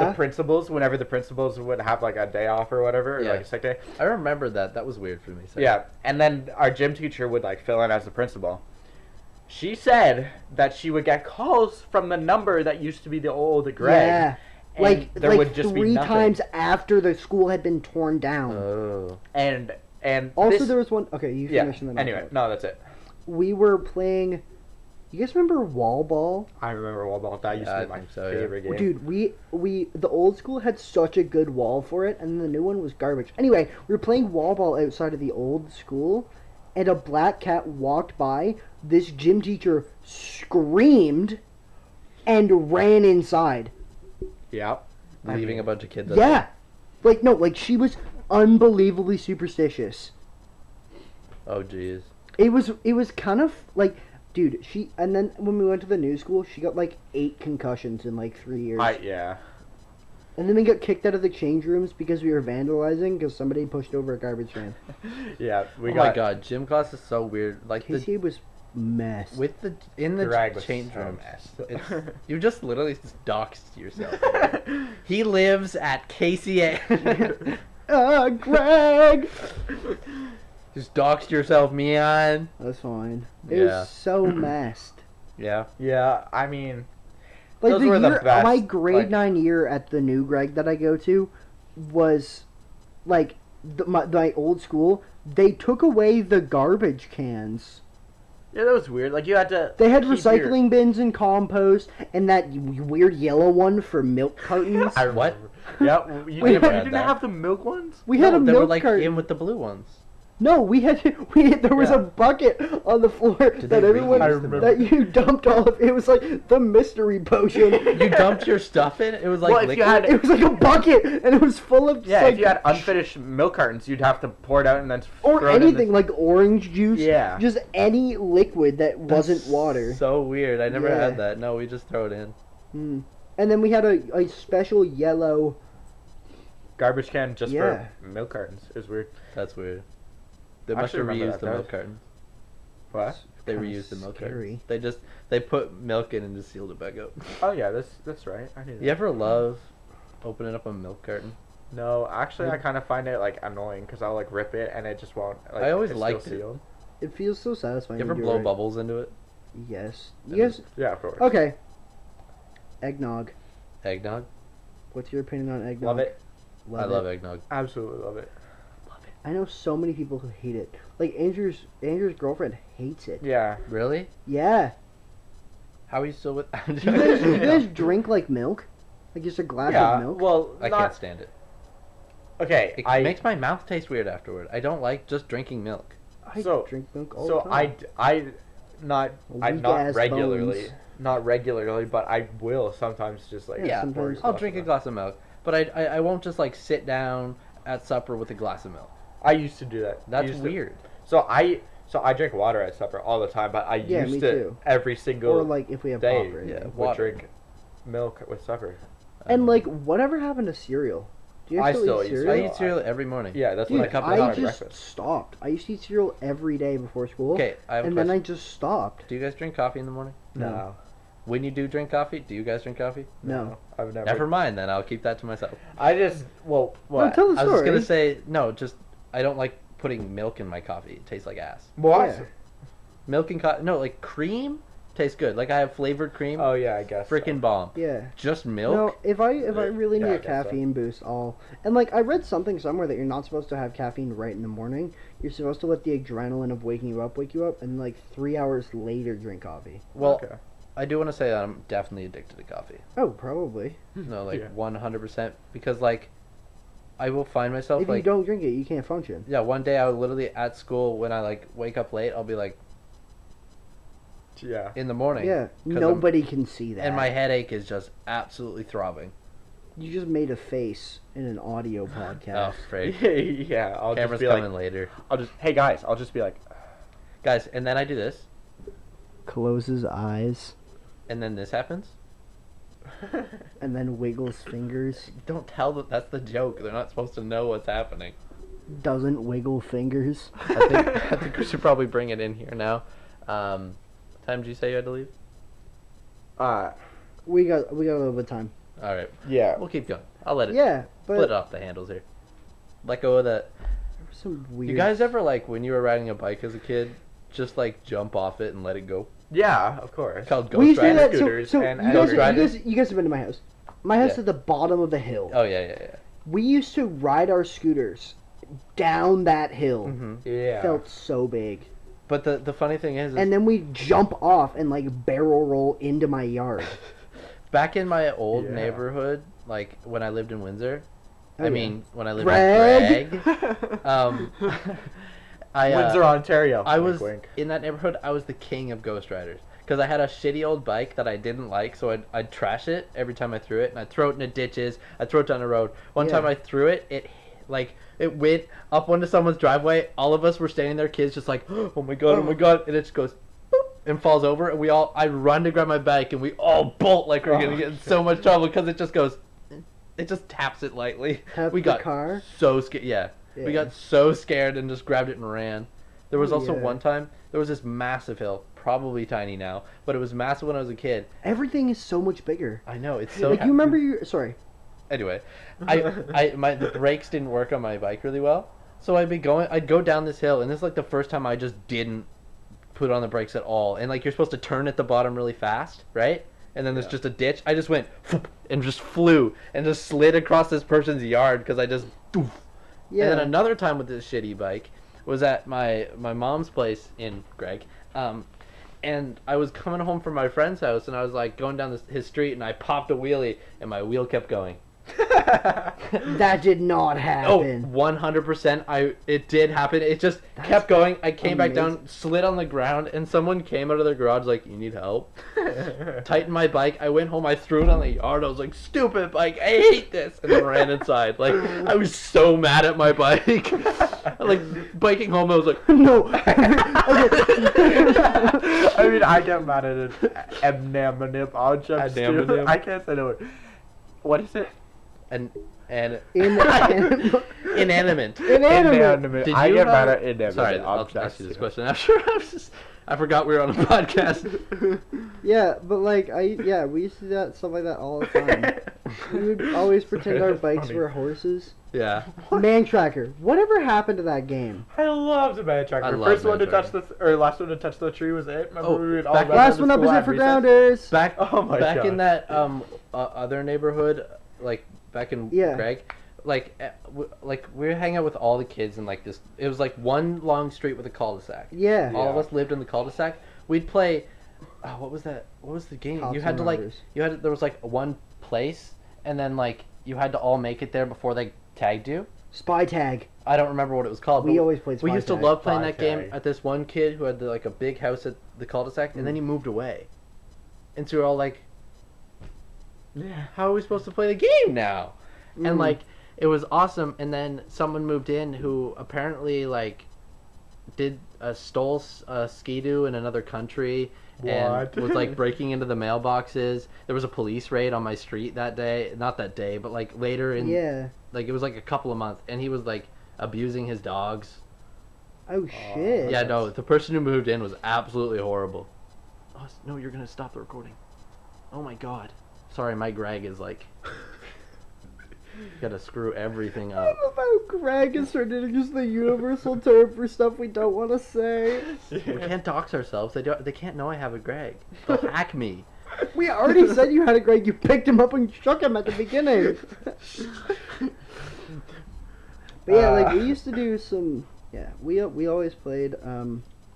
whenever the principals would have like a day off or whatever, or Yeah. like a sick day. I remember that. That was weird for me. So. Yeah, and then our gym teacher would like fill in as the principal. She said that she would get calls from the number that used to be the old Greg. Yeah. and Like there like would just be 3 nothing. times after the school had been torn down. Oh. And Also, this, there was one. Okay, you yeah. finish and then I'll Anyway, talk. no, that's it. We were playing. You guys remember wall ball? I remember wall ball. That used Yeah, to I be my think so, yeah. favorite game. Dude, we the old school had such a good wall for it, and the new one was garbage. Anyway, we were playing wall ball outside of the old school, and a black cat walked by. This gym teacher screamed and ran inside. Yeah. Leaving a bunch of kids. Yeah, like no, like she was unbelievably superstitious. Oh jeez. It was kind of like, dude, she, and then when we went to the new school, she got like 8 concussions in like 3 years. Yeah. And then we got kicked out of the change rooms because we were vandalizing because somebody pushed over a garbage can. Yeah. We Oh got. my god, gym class is so weird. Like the Casey was mess. with the in the Greg was change so room. messed. You just literally just doxed yourself. He lives at KCA. Greg! Just doxed yourself, Mian. That's fine. It Yeah. was so messed. Yeah. Yeah. I mean, Like Those the were the year, best, my grade like- 9 year at the new Greg that I go to was like my old school, they took away the garbage cans. Yeah, that was weird. Like you had to. They had keep your- recycling bins and compost, and that weird yellow one for milk cartons. I What? remember. Yeah, you, We didn't, had you didn't that. have the milk ones. We had No, a they milk were like carton. in with the blue ones. No, we had there was Yeah. a bucket on the floor Did that they everyone reuse the milk? that you dumped all of. It was like the mystery potion. You dumped your stuff in. It was like Well, if liquid. you had- It was like a bucket, and it was full of Yeah, like, if you had unfinished milk cartons, you'd have to pour it out and then or throw it in anything the- like orange juice. Yeah. just any liquid that That's wasn't water. So weird. I never Yeah. had that. No, we just throw it in. Mm. And then we had a special yellow. garbage can just Yeah. for milk cartons. It was weird. That's weird. They I must have actually remember reused that. the milk cartons. What? They Kinda reused the milk scary. cartons. They put milk in and just sealed it back up. Oh yeah, that's right. I knew that. You ever love opening up a milk carton? No, actually, I kind of find it like annoying because I'll like rip it and it just won't. Like, I always it's liked still it. sealed. It feels so satisfying. You ever when blow do it. bubbles into it? Yes. That Yes. Yeah, of course. Okay. Eggnog. Eggnog? What's your opinion on eggnog? Love it. Love I it. love eggnog. Absolutely love it. I know so many people who hate it. Like Andrew's girlfriend hates it. Yeah. Really? Yeah. How are you still with? Do you guys drink like milk? Like just a glass Yeah. of milk? Well, I not, can't stand it. Okay. It I makes my mouth taste weird afterward. I don't like just drinking milk. I so- drink milk all so the time. I not Weak-ass regularly, bones. not regularly, but I will sometimes just like. Yeah, pour sometimes. a I'll glass drink a of milk. glass of milk, but I won't just like sit down at supper with a glass of milk. I used to do that. That's Used to- weird. So I drink water at supper all the time, but I Yeah, me used to too. every single Or like if we have day pop or yeah. anything. would water. drink milk with supper. And like whatever happened to cereal? Do you I guys still eat eat cereal? I eat cereal every morning. Yeah, that's Dude, what I cup I of just breakfast. stopped. I used to eat cereal every day before school. Okay, I have a and question. then I just stopped. Do you guys drink coffee in the morning? No. When you do drink coffee, do you guys drink coffee? No. I've never. Never mind then. I'll keep that to myself. I just No, what? tell the I was just story. gonna say no. Just I don't like putting milk in my coffee. It tastes like ass. What? Yeah. Milk and coffee. No, like cream tastes good. Like I have flavored cream. Oh yeah, I guess. Freaking bomb. Yeah. Just milk. No, if I really Yeah, need I a guess so. caffeine boost, I'll and like I read something somewhere that you're not supposed to have caffeine right in the morning. You're supposed to let the adrenaline of waking you up wake you up, and like 3 hours later drink coffee. Well, Okay. I do want to say that I'm definitely addicted to coffee. Oh, probably. No, like Yeah. 100%. Because like, I will find myself If like you don't drink it, you can't function. yeah. One day I will literally at school when I like wake up late. I'll be like Yeah. in the morning. Yeah, 'cause nobody can see that. And my headache is just absolutely throbbing. You just made a face in an audio Oh, podcast. freak. yeah. I'll Camera's just be coming like, later, I'll just, hey guys, I'll just be like, guys. And then I do this, Closes eyes and then this happens. and then wiggles fingers. Don't tell them that's the joke. They're not supposed to know what's happening. Doesn't wiggle fingers. I think we should probably bring it in here now. Time did you say you had to leave? We got a little bit of time. All right, yeah. we'll keep going. I'll let it Yeah, split but off the handles here. Let go of that. there was some weird. You guys ever like when you were riding a bike as a kid, just like jump off it and let it go? Yeah, of course. It's called We Ghost used to do Rider. that. So, scooters so and you, guys, Ghost you, Rider. guys, you guys have been to my house. My house Yeah. is at the bottom of the hill. Oh yeah. We used to ride our scooters down that hill. Mm-hmm. Yeah. Felt so big. But the funny thing is And then we jump off and like barrel roll into my yard. back in my old Yeah. neighborhood, like when I lived in Windsor. Oh, I yeah. mean, when I lived Greg. in Greg. I Windsor, Ontario. I Wink, was wink. in that neighborhood. I was the king of Ghost Riders because I had a shitty old bike that I didn't like, so I'd trash it every time I threw it, and I'd throw it into ditches. I'd throw it down the road. One Yeah. time I threw it, it went up onto someone's driveway. All of us were standing there, kids, just like, oh my god, and it just goes boop, and falls over, and I run to grab my bike, and we all bolt like we're Oh, gonna get in so much trouble because it just goes, it just taps it lightly. Tap we the got car? so scared. Yeah. We Yeah. got so scared and just grabbed it and ran. There was Oh, also yeah. one time, there was this massive hill, probably tiny now, but it was massive when I was a kid. Everything is so much bigger. I know, it's so... Like you remember your sorry. Anyway, the brakes didn't work on my bike really well, so I'd go down this hill, and this is like the first time I just didn't put on the brakes at all. And like you're supposed to turn at the bottom really fast, right? And then there's Yeah. just a ditch. I just went, and just flew, and just slid across this person's yard, because I just... doof, Yeah. And then another time with this shitty bike was at my mom's place in Greg. And I was coming home from my friend's house, and I was like going down his street, and I popped a wheelie, and my wheel kept going. That did not Oh, happen. 100%. It did happen. It just kept going. I came back amazing. down, slid on the ground, and someone came out of their garage like, "You need help?" Tightened my bike. I went home. I threw it on the yard. I was like, "Stupid bike! I hate this!" And then ran inside. Like, I was so mad at my bike. Like biking home, I was like, No. I mean, I get mad at an amnamnip object too. Amnamnip. I can't say the word. What is it? and Inanimate. inanimate. Inanimate. Did I you get mad have- at inanimate Sorry, I'll objects. ask you this too. question after. I forgot we were on a podcast. Yeah, but like we used to do that stuff like that all the time. We would always pretend our That's bikes funny. were horses. Yeah. Man Tracker. Whatever happened to that game? I loved Man Tracker. I love First one Man to touch or last one to touch the tree was it. Remember Oh, we would all back- run Last down one to up is school it at for recess? grounders. Back Oh my back in God. that other neighborhood, like back in Yeah. Greg, like we were hanging out with all the kids in like this. It was like one long street with a cul-de-sac. Yeah. All of Yeah. us lived in the cul-de-sac. We'd play. Oh, what was that? What was the game? Cops You had and to like. robbers. There was like one place, and then like you had to all make it there before they tagged you. Spy Tag. I don't remember what it was called. We but always played We Spy used to Tag. love playing Spy that game Tag. at this one kid who had like a big house at the cul-de-sac, and then he moved away. And so we were all like, Yeah. how are we supposed to play the game now? And Mm. like it was awesome. And then someone moved in who apparently like stole a Ski-Doo in another country and What? was like breaking into the mailboxes. There was a police raid on my street that day. Not that day, but like later in Yeah. like it was like a couple of months, and he was like abusing his dogs. Oh shit. Yeah, no, the person who moved in was absolutely horrible. Oh, no, you're gonna stop the recording. Oh my god. Sorry, my Greg is like. Gotta screw everything I up. love how Greg is starting to use the universal term for stuff we don't want to say. We can't dox ourselves. They can't know I have a Greg. They'll hack me. We already said you had a Greg. You picked him up and shook him at the beginning. But yeah, like we used to do some. Yeah, we always played.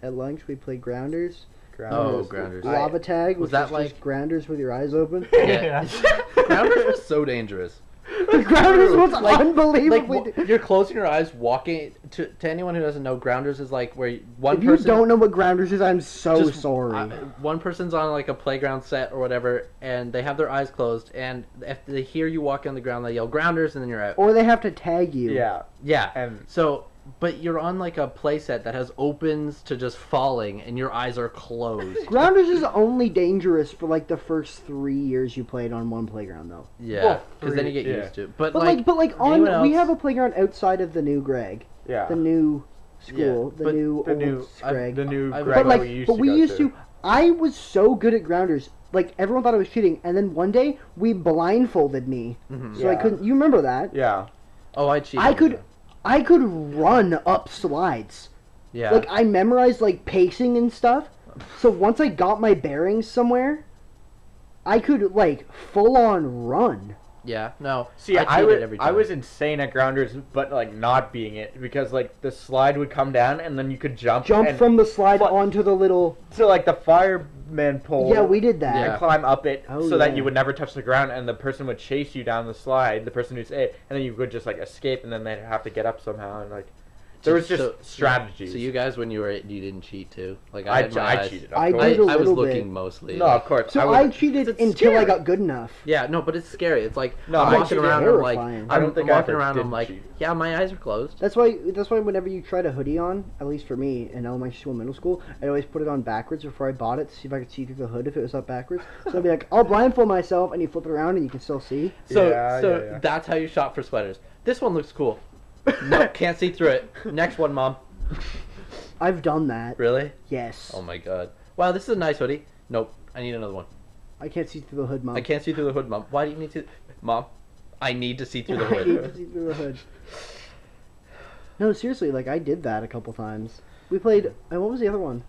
At lunch we played Grounders. Oh, Grounders. Lava Tag, Was which that was just like- Grounders with your eyes open. Yeah. Grounders was so dangerous. Grounders was Like, unbelievably. you're closing your eyes, walking to anyone who doesn't know. Grounders is like where one If you person. don't know what Grounders is, I'm so just- sorry. One person's on like a playground set or whatever, and they have their eyes closed, and if they hear you walk on the ground, they yell "Grounders," and then you're out. Or they have to tag you. Yeah. Yeah. And So, but you're on like a play set that has opens to just falling, and your eyes are closed. Grounders is only dangerous for like the first 3 years you played on one playground, though. Yeah, Well, because then you get yeah. used to it. But, But like, on anyone we else- have a playground outside of the new Greg, yeah. the new school, Yeah, the but new the old new- Greg. the new I've- Greg But that like, we used but to we go used to. to. I was so good at Grounders. Like everyone thought I was cheating, and then one day we blindfolded me, Mhm. so I Yeah. couldn't. You remember that? Yeah. Oh, I cheated. I could run up slides. Yeah. Like I memorized like pacing and stuff. So once I got my bearings somewhere, I could like full on run. Yeah. No. See, I cheated every time. was insane at Grounders, but like not being it because like the slide would come down and then you could jump and From the slide Fly- onto the little. to like the fireman pole. Yeah, we did that. Yeah. And climb up it Oh, so that yeah. you would never touch the ground, and the person would chase you down the slide. The person who's it, and then you would just like escape, and then they'd have to get up somehow, and like there was just strategies. So you guys, when you were 8, you didn't cheat too? Like I had my eyes- cheated. I Of course. did a I was little looking bit. mostly. No, like- of course. So I I would, cheated It's until I scary. got good enough. Yeah, no, but it's scary. It's like No, I'm I walking cheated. around. I'm like, Terrifying. I don't I'm think I walking ever around. I'm did like, cheat. yeah, my eyes are closed. That's why whenever you tried a hoodie on, at least for me in elementary school, middle school, I'd always put it on backwards before I bought it to see if I could see through the hood if it was up backwards. So I'd be like, I'll blindfold myself, and you flip it around and you can still see. So, Yeah, so yeah. that's how you shop for sweaters. This one looks cool. No, can't see through it. Next one, mom. I've done that. Really? Yes. Oh my god. Wow, this is a nice hoodie. Nope, I need another one. I can't see through the hood, Mom. I can't see through the hood, mom. Why do you need to? Mom, I need to see through the I need to hood. see through the hood. No, seriously, like I did that a couple times. We played, and what was the other one?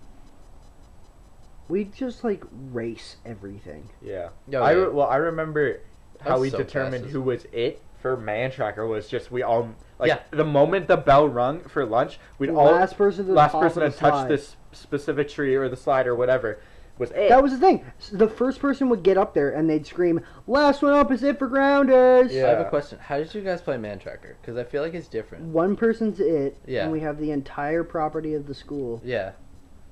We just like race everything. Yeah. Oh, I yeah. remember how was we so determined fast. who was it for Man Tracker was just we all like Yeah. the moment the bell rung for lunch, we'd all Last person to the top of to the touch slide. this specific tree or the slide or whatever was it. That was the thing. The first person would get up there and they'd scream, "Last one up is it for grounders." Yeah. I have a question. How did you guys play Man Tracker? Because I feel like it's different. One person's it, Yeah. and we have the entire property of the school. Yeah.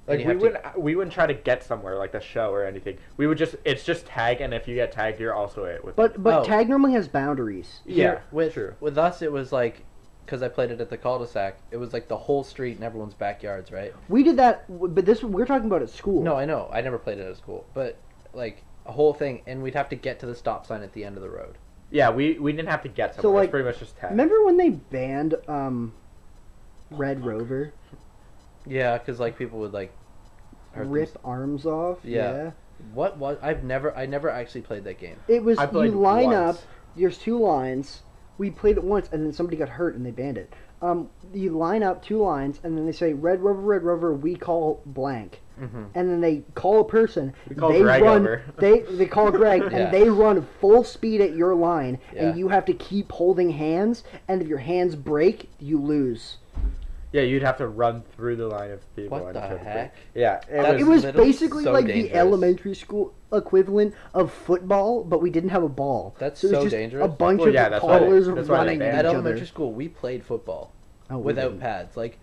Like And you we have wouldn't we wouldn't try to get somewhere like the show or anything. We would just it's just tag, and if you get tagged, you're also it with But Oh. tag normally has boundaries. yeah, with true. with us, it was like, because I played it at the cul-de-sac. It was like the whole street and everyone's backyards, right? We did that, but this we're talking about at school. No, I know. I never played it at school, but like a whole thing, and we'd have to get to the stop sign at the end of the road. Yeah, we didn't have to get So, somewhere. like, It's pretty much just tag. Remember when they banned Red Rover? Yeah, because like people would like hurt Rip them- arms off? Yeah. What was? I never actually played that game. It was I you played line once. up. There's two lines. We played it once, and then somebody got hurt, and they banned it. You line up two lines, and then they say Red Rover, we call blank, Mm-hmm. and then they call a person. We call they Greg run. over. They call Greg, Yeah. and they run full speed at your line, Yeah. and you have to keep holding hands. And if your hands break, you lose. Yeah, you'd have to run through the line of people. What and the try to heck? break. Yeah, That It was literally basically so like the dangerous. elementary school equivalent of football, but we didn't have a ball. That's so it was so just dangerous. a bunch Well, of yeah, that's why they- toddlers that's why they running banned at At each elementary other. school, we played football Oh, we without didn't. pads. Like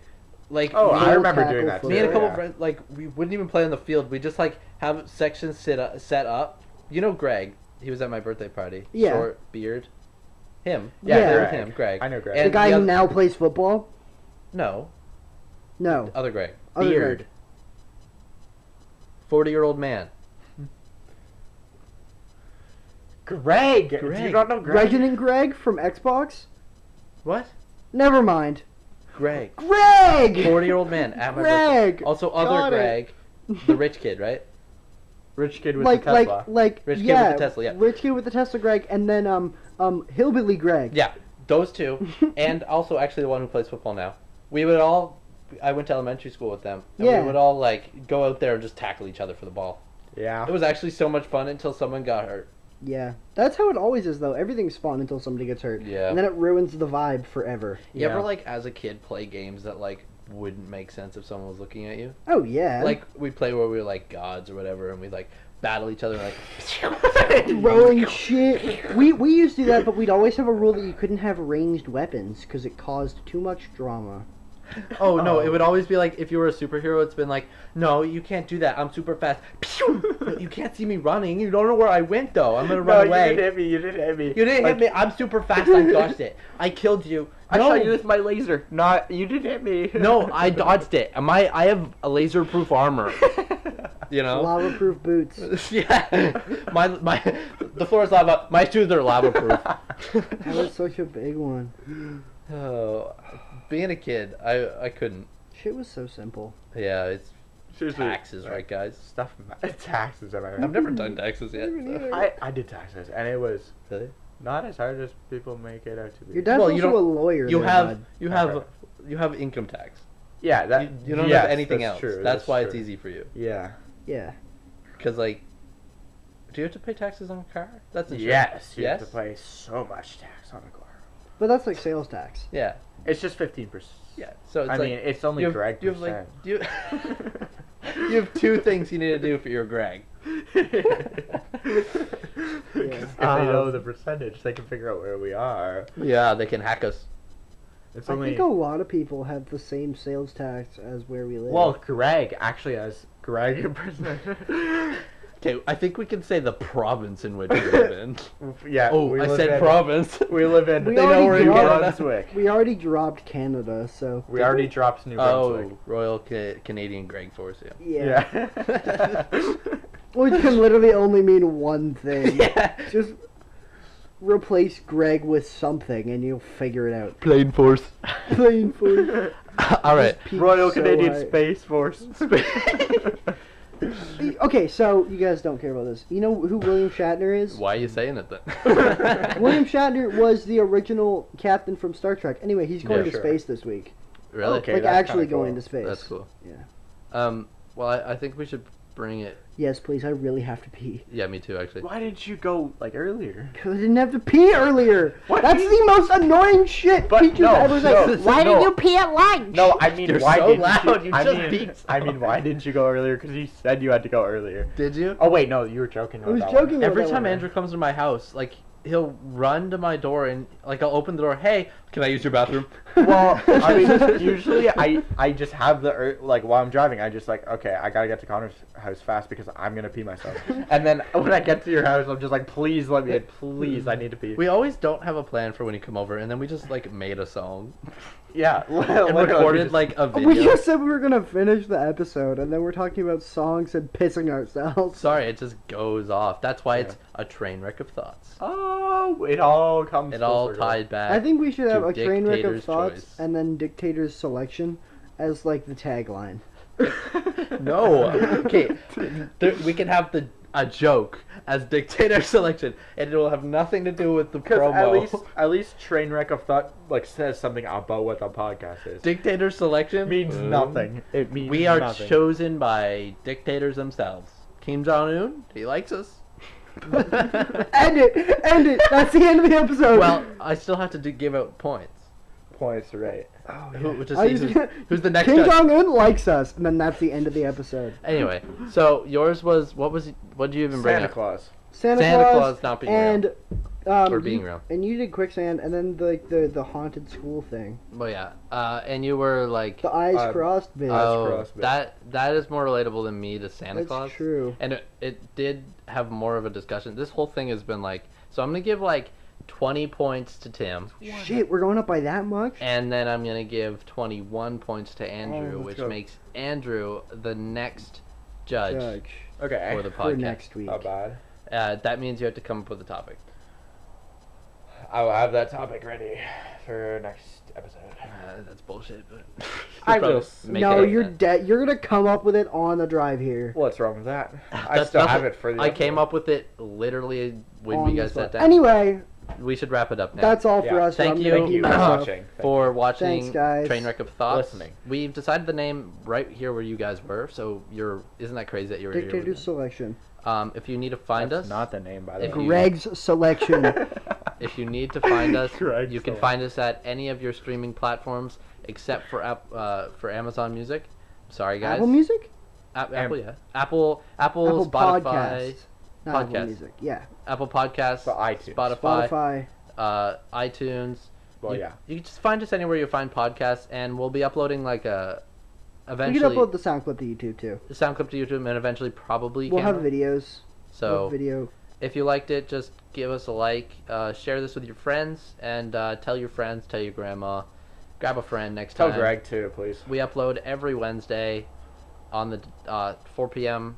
Oh, me, I remember tackle doing that. for Too. me and a couple yeah. of friends, like we wouldn't even play on the field. We just like have sections set up. You know, Greg. He was at my birthday party. Yeah. Short beard. Him. Yeah. with Greg. him. Greg. I know Greg. The And guy the who other- now plays football? No, No. other Greg. Other Beard. Greg. 40-year-old man. Greg. Do Greg. you not know Greg? Resident Greg from Xbox? What? Never mind. Greg. Greg! 40-year-old man at my Greg! birthday. Also, other Got it. Greg, the rich kid, right? Rich kid with like, the Tesla. like, Rich kid yeah, with the Tesla, yeah. Rich kid with the Tesla Greg, and then, Hillbilly Greg. Yeah, those two, and also actually the one who plays football now. I went to elementary school with them, and Yeah. we would all like go out there and just tackle each other for the ball. Yeah. It was actually so much fun until someone got hurt. Yeah. That's how it always is, though. Everything's fun until somebody gets hurt. Yeah. And then it ruins the vibe forever. You Yeah. ever like as a kid play games that like wouldn't make sense if someone was looking at you? Oh, yeah. Like we play where we were like gods or whatever, and we like battle each other like. throwing shit. We used to do that, but we'd always have a rule that you couldn't have ranged weapons because it caused too much drama. Oh no! It would always be like if you were a superhero, it's been like, no, you can't do that. I'm super fast. Pew! You can't see me running. You don't know where I went though. I'm gonna No, run you away. didn't hit me. You didn't hit me. You didn't hit me. I'm super fast. I dodged it. I killed you. I No. shot you with my laser. Not you didn't hit me. No, I dodged it. I have a laser-proof armor. You know. Lava-proof boots. Yeah. The floor is lava. My shoes are lava-proof. That was such a big one. Oh, being a kid, I couldn't. Shit was so simple. Yeah, it's Seriously. taxes, right, guys? Stuff. Taxes. I've never done taxes yet. Neither. I did taxes, and it was Really? not as hard as people make it out to be. Your dad's Well, you also a don't- lawyer. You there, have bud. you have income tax. Yeah, that You don't yes, have anything that's else. True, That's why it's true. easy for you. Yeah. Yeah. Because like, do you have to pay taxes on a car? That's insurance. Yes, you have Yes? to pay so much tax on a car. But that's like sales tax. Yeah. It's just 15%. Yeah. So it's I like mean, it's only you have, Greg you have percent. like you you have two things you need to do for your Greg. If they know the percentage, they can figure out where we are. Yeah, they can hack us. It's I only think a lot of people have the same sales tax as where we live. well, Greg actually has Greg impersonate. Okay, I think we can say the province in which we live in. Yeah. Oh, we I live said in- province. We live in. We They know already we're in New dropped- Canada. Brunswick. we already dropped Canada, so We already dropped New Brunswick. Oh, Royal Canadian Greg Force. Yeah. yeah. Yeah. Which can literally only mean one thing. Yeah. Just replace Greg with something and you'll figure it out. Plane Force. Plain food. All right. Peaked Royal so Canadian high. Space Force. Okay, so you guys don't care about this. You know who William Shatner is? Why are you saying it then? William Shatner was the original captain from Star Trek. Anyway, he's going Yeah, to sure. space this week. Really? Okay. like that's actually kinda cool. going to space. That's cool. Yeah. Well, I think we should bring it. Yes, please. I really have to pee. Yeah, me too, actually. Why didn't you go like earlier? Because I didn't have to pee earlier. What? That's the most annoying shit But teachers no, ever say. no, Why no. did you pee at lunch? No, I mean, You're why so didn't loud, you? you just peed I mean, why didn't you go earlier? Because you said you had to go earlier. Did you? Oh wait, no, you were joking. I was about that joking. one. Every about time that one. Andrew comes to my house, like, he'll run to my door and, like, I'll open the door. Hey, can I use your bathroom? Well, I mean, usually I just have like while I'm driving, I just like, okay, I gotta get to Connor's house fast because I'm gonna pee myself. And then when I get to your house, I'm just like, please let me in, please, I need to pee. We always don't have a plan for when you come over, and then we just, like, made a song. Yeah, And literally recorded, just- like, a video. We just said we were gonna finish the episode, and then we're talking about songs and pissing ourselves. Sorry, it just goes off. That's why Yeah. it's a train wreck of thoughts. Oh, it all comes. It full all circle. tied back. I think we should have to a train wreck of Dictator's thoughts Choice. and then Dictator's Selection as like the tagline. No. Okay. We can have a joke as Dictator Selection, and it will have nothing to do with the Because promo. at least train wreck of thought like says something about what the podcast is. Dictator Selection means nothing. It means We are nothing. chosen by dictators themselves. Kim Jong Un, he likes us. End it! End it! That's the end of the episode! Well, I still have to give out points. Points, right? oh, Who, to I see was- who's the next Kim judge. Jong Un likes us, and then that's the end of the episode. Anyway, so yours was what did you even bring Santa up? Claus. Santa Claus Claus not being and real. Or being you, real. And you did quicksand, and then the haunted school thing, Well, yeah, and you were like, the eyes Uh, crossed bit. oh, crossed bit. that is more relatable than me to Santa That's Claus. true. And it did have more of a discussion. This whole thing has been like, so I'm gonna give like 20 points to Tim, Shit, we're going up by that much? and then I'm gonna give 21 points to Andrew, let's which go. makes Andrew the next judge Okay. for the For podcast. next week. Not bad. That means you have to come up with a topic. I will have that topic ready for next episode. That's bullshit, but I Probably will make No, it- you're dead. You're gonna come up with it on the drive here. What's wrong with that? I That's still nothing- have it for the. I came up with it literally when on we the guys sat spot. down. Anyway, We should wrap it up now. that's all for Yeah. us. Thank I'm you, gonna Thank you pee for myself. watching. for watching Thanks, guys. Trainwreck of Thoughts. Listening. We've decided the name right here where you guys were, so isn't that crazy that you're here? Dictator's with Selection. us? If you need to find That's us, not the name, by the If way. you- Greg's Selection. if you need to find us, Correct, you can so- find us at any of your streaming platforms except for for Amazon Music. Sorry, guys. Apple Music? Apple, yeah. Apple, Apple Spotify, Podcasts. Not Apple Podcast. Music. Yeah. Apple Podcasts, So iTunes. Spotify, Spotify. iTunes. Well, you, yeah. You can just find us anywhere you find podcasts, and we'll be uploading like We eventually can upload the sound clip to YouTube too. the sound clip to YouTube, and eventually probably We'll have camera. videos. We'll So have video. if you liked it, just give us a like, share this with your friends, and tell your friends, tell your grandma, grab a friend next Tell time. Greg too, please. We upload every Wednesday on the 4 p.m.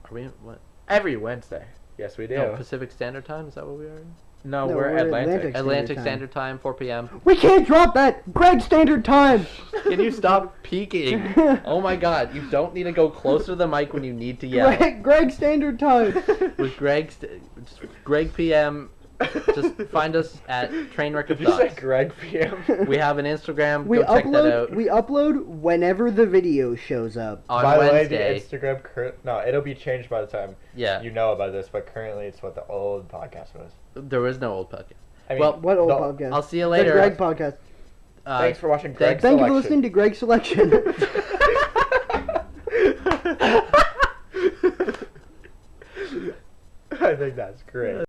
Are we what? Every Wednesday. Yes, we do. No, Pacific Standard Time. Is that what we are? No, No, we're we're Atlantic. Atlantic Time. Standard Time, 4 p.m. We can't drop that. Greg Standard Time. Can you stop peeking? Oh my God! You don't need to go closer to the mic when you need to yell. Greg Standard Time. With Greg PM, just find us at Trainwreck of Did you say Thoughts. Greg PM? We have an Instagram. We Go check that upload. out We upload whenever the video shows up. on By Wednesday. the way, the Instagram no, it'll be changed by the time Yeah, you know about this, but currently it's what the old podcast was. there is no old podcast. I mean, Well, What old the- podcast? I'll see you The later. Greg podcast. Thanks for watching Greg Thank you for Selection. listening to Greg Selection. I think that's great.